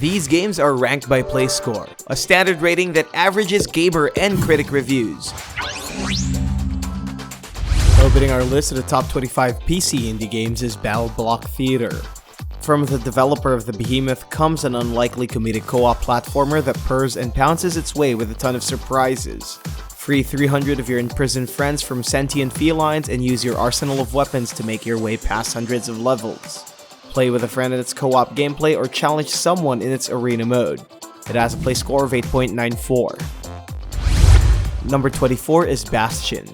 These games are ranked by play score, a standard rating that averages gamer and critic reviews. Opening our list of the top 25 PC indie games is BattleBlock Theater. From the developer of the behemoth comes an unlikely comedic co-op platformer that purrs and pounces its way with a ton of surprises. Free 300 of your imprisoned friends from sentient felines and use your arsenal of weapons to make your way past hundreds of levels. Play with a friend in its co-op gameplay or challenge someone in its arena mode. It has a play score of 8.94. Number 24 is Bastion.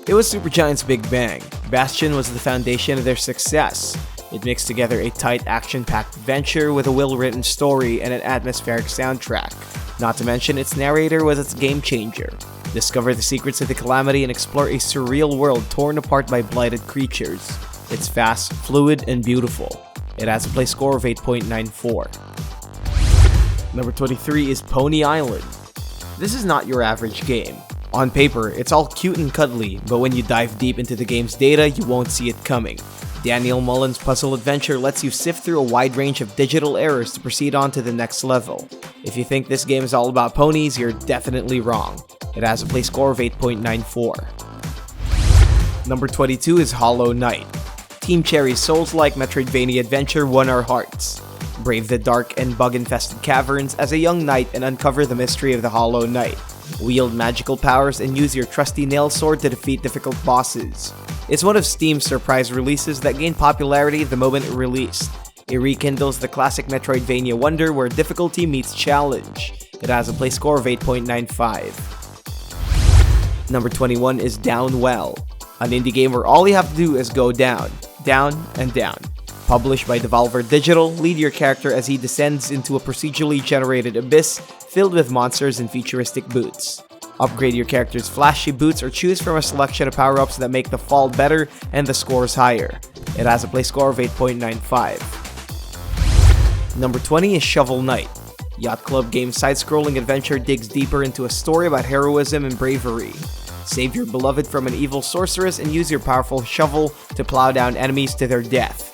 It was Supergiant's big bang. Bastion was the foundation of their success. It mixed together a tight action-packed adventure with a well-written story and an atmospheric soundtrack. Not to mention, its narrator was its game changer. Discover the secrets of the calamity and explore a surreal world torn apart by blighted creatures. It's fast, fluid, and beautiful. It has a play score of 8.94. Number 23 is Pony Island. This is not your average game. On paper, it's all cute and cuddly, but when you dive deep into the game's data, you won't see it coming. Daniel Mullen's puzzle adventure lets you sift through a wide range of digital errors to proceed on to the next level. If you think this game is all about ponies, you're definitely wrong. It has a play score of 8.94. Number 22 is Hollow Knight. Team Cherry's Souls-like Metroidvania adventure won our hearts. Brave the dark and bug-infested caverns as a young knight and uncover the mystery of the Hollow Knight. Wield magical powers and use your trusty nail sword to defeat difficult bosses. It's one of Steam's surprise releases that gained popularity the moment it released. It rekindles the classic Metroidvania wonder where difficulty meets challenge. It has a play score of 8.95. Number 21 is Downwell, an indie game where all you have to do is go down, and down. Published by Devolver Digital, lead your character as he descends into a procedurally generated abyss filled with monsters and futuristic boots. Upgrade your character's flashy boots or choose from a selection of power-ups that make the fall better and the scores higher. It has a play score of 8.95. Number 20 is Shovel Knight. Yacht Club Game's side-scrolling adventure digs deeper into a story about heroism and bravery. Save your beloved from an evil sorceress and use your powerful shovel to plow down enemies to their death.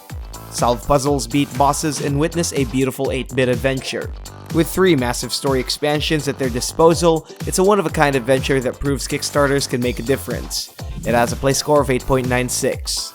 Solve puzzles, beat bosses, and witness a beautiful 8-bit adventure. With 3 massive story expansions at their disposal, it's a one-of-a-kind adventure that proves Kickstarters can make a difference. It has a play score of 8.96.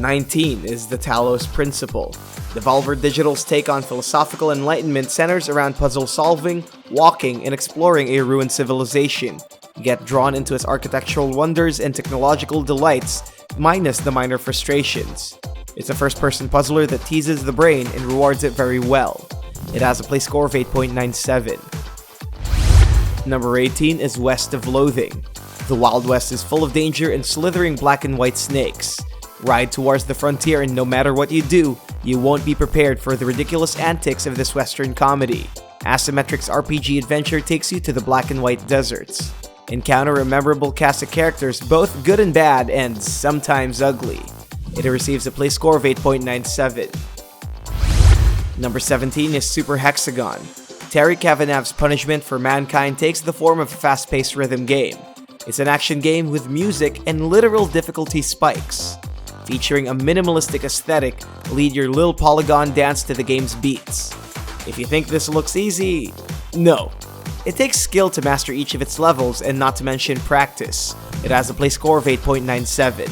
19 is the Talos Principle. Devolver Digital's take on philosophical enlightenment centers around puzzle solving, walking, and exploring a ruined civilization. Get drawn into its architectural wonders and technological delights, minus the minor frustrations. It's a first-person puzzler that teases the brain and rewards it very well. It has a play score of 8.97. Number 18 is West of Loathing. The Wild West is full of danger and slithering black and white snakes. Ride towards the frontier and no matter what you do, you won't be prepared for the ridiculous antics of this western comedy. Asymmetric's RPG adventure takes you to the black and white deserts. Encounter a memorable cast of characters, both good and bad, and sometimes ugly. It receives a play score of 8.97. Number 17 is Super Hexagon. Terry Kavanagh's punishment for mankind takes the form of a fast-paced rhythm game. It's an action game with music and literal difficulty spikes. Featuring a minimalistic aesthetic, lead your little polygon dance to the game's beats. If you think this looks easy, no. It takes skill to master each of its levels and not to mention practice. It has a play score of 8.97.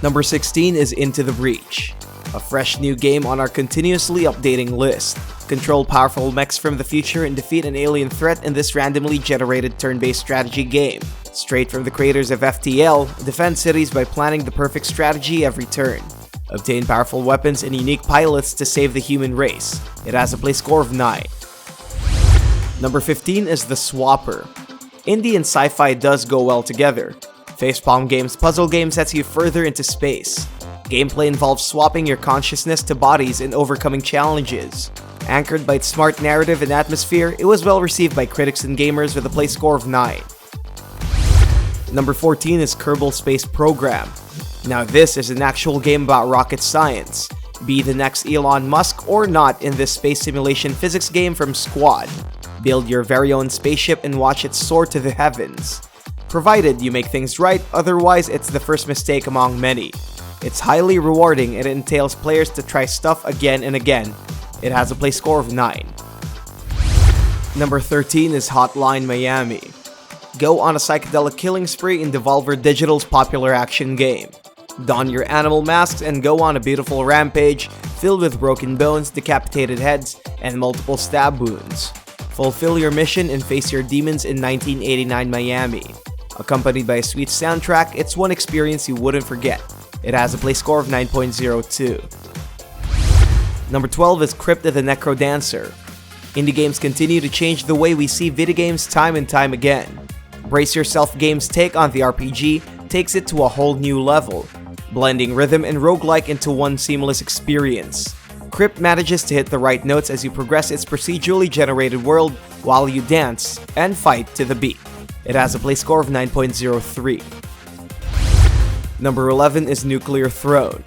Number 16 is Into the Breach. A fresh new game on our continuously updating list. Control powerful mechs from the future and defeat an alien threat in this randomly generated turn-based strategy game. Straight from the creators of FTL, defend cities by planning the perfect strategy every turn. Obtain powerful weapons and unique pilots to save the human race. It has a play score of 9. Number 15 is The Swapper. Indie and sci-fi does go well together. Facepalm Games' puzzle game sets you further into space. Gameplay involves swapping your consciousness to bodies and overcoming challenges. Anchored by its smart narrative and atmosphere, it was well received by critics and gamers with a play score of 9. Number 14 is Kerbal Space Program. Now this is an actual game about rocket science. Be the next Elon Musk or not in this space simulation physics game from Squad. Build your very own spaceship and watch it soar to the heavens. Provided you make things right, otherwise it's the first mistake among many. It's highly rewarding and it entails players to try stuff again and again. It has a play score of 9. Number 13 is Hotline Miami. Go on a psychedelic killing spree in Devolver Digital's popular action game. Don your animal masks and go on a beautiful rampage filled with broken bones, decapitated heads, and multiple stab wounds. Fulfill your mission and face your demons in 1989 Miami. Accompanied by a sweet soundtrack, it's one experience you wouldn't forget. It has a play score of 9.02. Number 12 is Crypt the NecroDancer. Indie games continue to change the way we see video games time and time again. Brace yourself, game's take on the RPG takes it to a whole new level, blending rhythm and roguelike into one seamless experience. Crypt manages to hit the right notes as you progress its procedurally generated world while you dance and fight to the beat. It has a play score of 9.03. Number 11 is Nuclear Throne.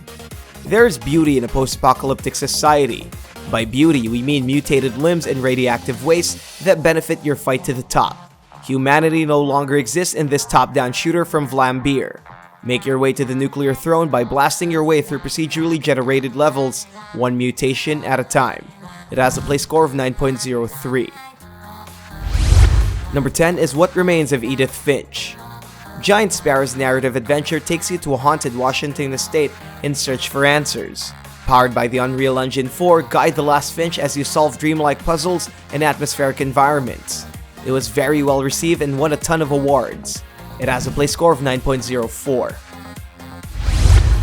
There is beauty in a post-apocalyptic society. By beauty, we mean mutated limbs and radioactive waste that benefit your fight to the top. Humanity no longer exists in this top-down shooter from Vlambeer. Make your way to the Nuclear Throne by blasting your way through procedurally generated levels, one mutation at a time. It has a play score of 9.03. Number 10 is What Remains of Edith Finch. Giant Sparrow's narrative adventure takes you to a haunted Washington estate in search for answers. Powered by the Unreal Engine 4, guide the last Finch as you solve dreamlike puzzles and atmospheric environments. It was very well received and won a ton of awards. It has a play score of 9.04.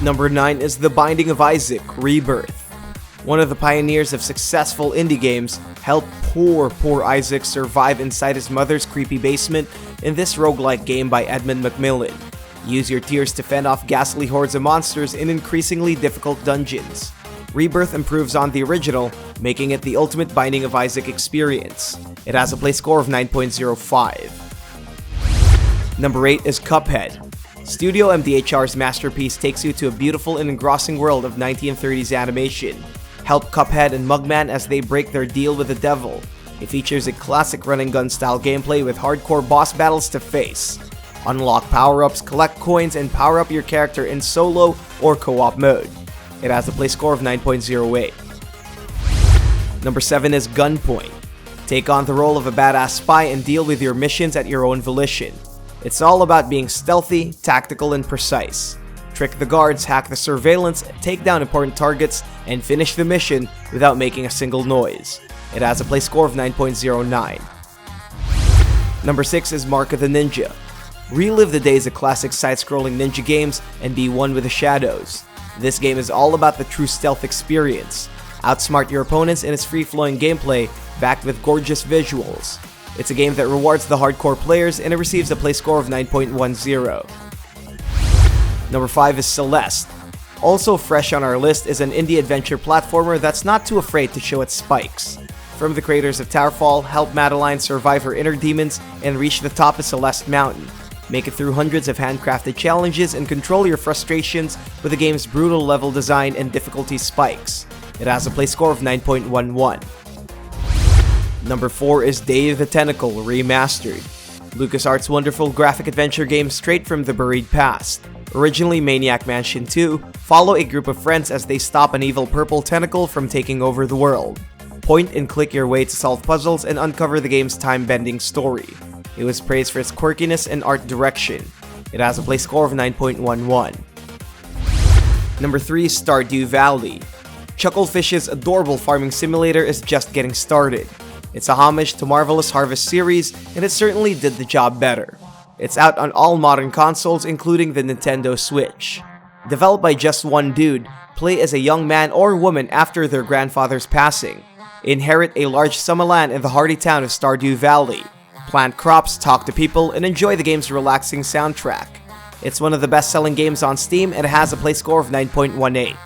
Number 9 is The Binding of Isaac: Rebirth. One of the pioneers of successful indie games helped poor Isaac survive inside his mother's creepy basement in this roguelike game by Edmund Macmillan. Use your tears to fend off ghastly hordes of monsters in increasingly difficult dungeons. Rebirth improves on the original, making it the ultimate Binding of Isaac experience. It has a play score of 9.05. Number 8 is Cuphead. Studio MDHR's masterpiece takes you to a beautiful and engrossing world of 1930s animation. Help Cuphead and Mugman as they break their deal with the devil. It features a classic run-and-gun style gameplay with hardcore boss battles to face. Unlock power-ups, collect coins, and power up your character in solo or co-op mode. It has a play score of 9.08. Number 7 is Gunpoint. Take on the role of a badass spy and deal with your missions at your own volition. It's all about being stealthy, tactical, and precise. Trick the guards, hack the surveillance, take down important targets, and finish the mission without making a single noise. It has a play score of 9.09. Number 6 is Mark of the Ninja. Relive the days of classic side-scrolling ninja games and be one with the shadows. This game is all about the true stealth experience. Outsmart your opponents in its free-flowing gameplay, backed with gorgeous visuals. It's a game that rewards the hardcore players and it receives a play score of 9.10. Number 5 is Celeste. Also fresh on our list is an indie adventure platformer that's not too afraid to show its spikes. From the creators of Towerfall, help Madeline survive her inner demons and reach the top of Celeste Mountain. Make it through hundreds of handcrafted challenges and control your frustrations with the game's brutal level design and difficulty spikes. It has a play score of 9.11. Number 4 is Day of the Tentacle Remastered. LucasArts' wonderful graphic adventure game straight from the buried past. Originally Maniac Mansion 2, follow a group of friends as they stop an evil purple tentacle from taking over the world. Point and click your way to solve puzzles and uncover the game's time-bending story. It was praised for its quirkiness and art direction. It has a play score of 9.11. Number 3 is Stardew Valley. Chucklefish's adorable farming simulator is just getting started. It's a homage to Marvelous Harvest series, and it certainly did the job better. It's out on all modern consoles, including the Nintendo Switch. Developed by just one dude, play as a young man or woman after their grandfather's passing. Inherit a large summer land in the hardy town of Stardew Valley. Plant crops, talk to people, and enjoy the game's relaxing soundtrack. It's one of the best-selling games on Steam and it has a play score of 9.18.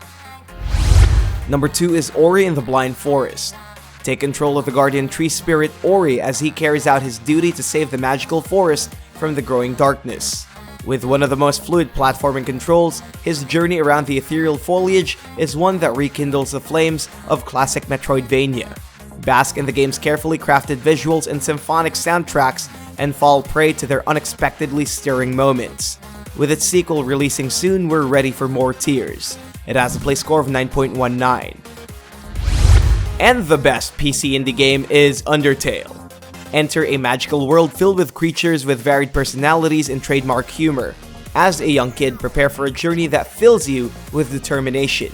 Number 2 is Ori and the Blind Forest. Take control of the guardian tree spirit Ori as he carries out his duty to save the magical forest from the growing darkness. With one of the most fluid platforming controls, his journey around the ethereal foliage is one that rekindles the flames of classic Metroidvania. Bask in the game's carefully crafted visuals and symphonic soundtracks and fall prey to their unexpectedly stirring moments. With its sequel releasing soon, we're ready for more tears. It has a play score of 9.19. And the best PC indie game is Undertale. Enter a magical world filled with creatures with varied personalities and trademark humor. As a young kid, prepare for a journey that fills you with determination.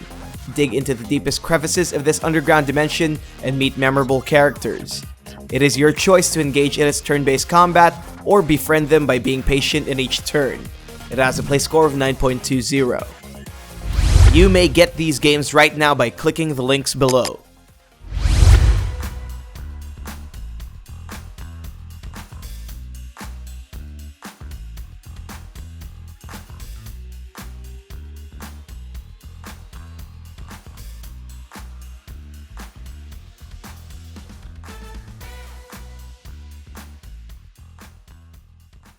Dig into the deepest crevices of this underground dimension and meet memorable characters. It is your choice to engage in its turn-based combat or befriend them by being patient in each turn. It has a play score of 9.20. You may get these games right now by clicking the links below.